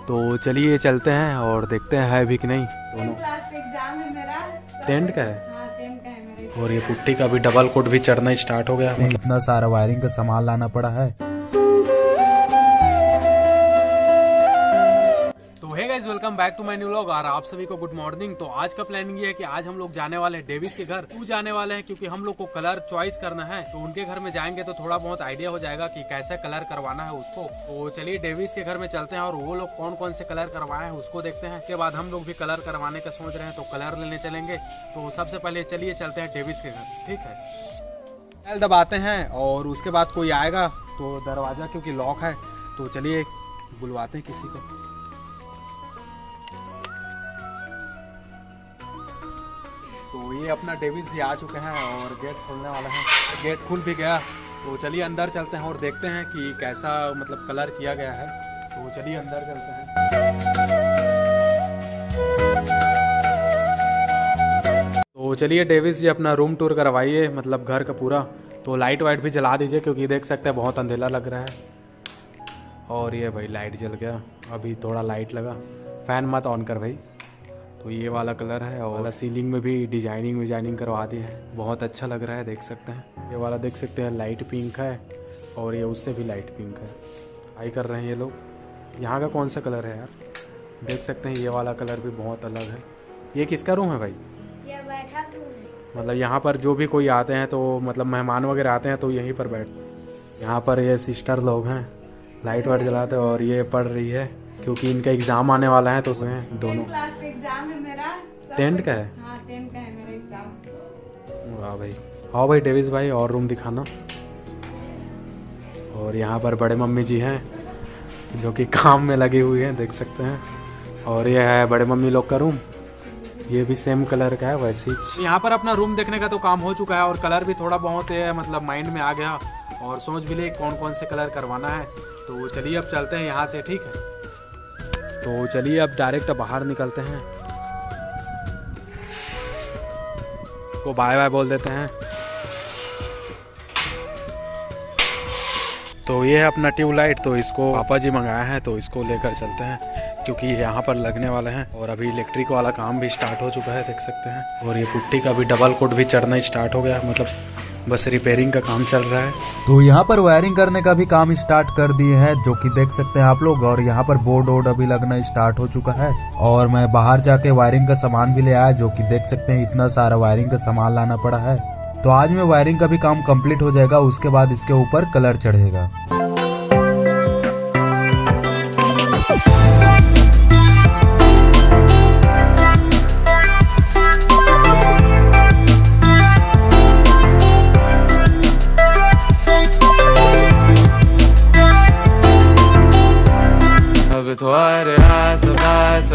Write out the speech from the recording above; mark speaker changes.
Speaker 1: तो चलिए चलते हैं और देखते हैं है भी कि नहीं। दोनों
Speaker 2: क्लास एग्जाम है मेरा।
Speaker 1: टेंट का है।
Speaker 2: हाँ, 10 का है मेरा।
Speaker 1: और ये पुट्टी का भी डबल कोट भी चढ़ना स्टार्ट हो गया।
Speaker 3: इतना सारा वायरिंग का सामान लाना पड़ा है।
Speaker 1: तो hey guys, welcome back to my new vlog. और आप सभी को गुड मॉर्निंग। तो आज का प्लानिंग ये है कि आज हम लोग जाने वाले हैं डेविस के घर। क्यों जाने वाले हैं? क्योंकि हम लोग को कलर चॉइस करना है। तो उनके घर में जाएंगे तो थोड़ा बहुत आइडिया हो जाएगा कि कैसे कलर करवाना है उसको। तो चलिए डेविस के घर में चलते हैं और वो लोग कौन कौन से कलर करवाए हैं उसको देखते हैं। उसके बाद हम लोग भी कलर करवाने का सोच रहे हैं, तो कलर लेने चलेंगे। तो सबसे पहले चलिए चलते हैं डेविस के घर, ठीक है। बेल दबाते हैं और उसके बाद कोई आएगा तो दरवाजा क्योंकि लॉक है, तो चलिए बुलवाते हैं किसी को। तो ये अपना डेविस ही आ चुके हैं और गेट खोलने वाला है। गेट खुल भी गया, तो चलिए अंदर चलते हैं और देखते हैं कि कैसा मतलब कलर किया गया है। तो चलिए अंदर चलते हैं। तो चलिए डेविस जी अपना रूम टूर करवाइए, मतलब घर का पूरा। तो लाइट वाइट भी जला दीजिए क्योंकि देख सकते हैं बहुत अंधेरा लग रहा है। और ये भाई लाइट जल गया, अभी थोड़ा लाइट लगा। फैन मत ऑन कर भाई। तो ये वाला कलर है और सीलिंग में भी डिजाइनिंग करवा दी है। बहुत अच्छा लग रहा है, देख सकते हैं। ये वाला देख सकते हैं लाइट पिंक है और ये उससे भी लाइट पिंक है। आई कर रहे हैं ये लोग। यहाँ का कौन सा कलर है यार? देख सकते हैं ये वाला कलर भी बहुत अलग है। ये किसका रूम है भाई?
Speaker 2: ये बैठा रूम है।
Speaker 1: मतलब यहाँ पर जो भी कोई आते हैं तो मतलब मेहमान वगैरह आते हैं तो यहीं पर बैठ। यहाँ पर ये सिस्टर लोग हैं, लाइट वाइट जलाते हैं। और ये पढ़ रही है क्योंकि इनका एग्जाम आने वाला है, तो उसमें दोनों।
Speaker 2: क्लास एग्जाम है मेरा।
Speaker 1: 10 का है।
Speaker 2: हाँ, 10 का है मेरा एग्जाम।
Speaker 1: वाह भाई। हाँ भाई डेविस भाई, और रूम दिखाना। और यहाँ पर बड़े मम्मी जी हैं जो कि काम में लगी हुई हैं, देख सकते हैं। और ये है बड़े मम्मी लोग का रूम, ये भी सेम कलर का है वैसे ही। यहाँ पर अपना रूम देखने का तो काम हो चुका है और कलर भी थोड़ा बहुत है मतलब माइंड में आ गया और सोच भी ले कौन कौन से कलर करवाना है। तो चलिए अब चलते हैं यहाँ से, ठीक है। तो चलिए अब डायरेक्ट बाहर निकलते हैं, को बाय बाय बोल देते हैं। तो ये है अपना ट्यूबलाइट, तो इसको पापा जी मंगाए हैं, तो इसको लेकर चलते हैं क्योंकि यहाँ पर लगने वाले हैं। और अभी इलेक्ट्रिक वाला काम भी स्टार्ट हो चुका है, देख सकते हैं। और ये पुट्टी का भी डबल कोट भी चढ़ना स्टार्ट हो गया, मतलब बस रिपेयरिंग का काम चल रहा है।
Speaker 3: तो यहाँ पर वायरिंग करने का भी काम स्टार्ट कर दिए हैं, जो कि देख सकते हैं आप लोग। और यहाँ पर बोर्ड वोर्ड अभी लगना स्टार्ट हो चुका है। और मैं बाहर जाके वायरिंग का सामान भी ले आया, जो कि देख सकते हैं इतना सारा वायरिंग का सामान लाना पड़ा है। तो आज में वायरिंग का भी काम कंप्लीट हो जाएगा, उसके बाद इसके ऊपर कलर चढ़ेगा।
Speaker 4: Between us, I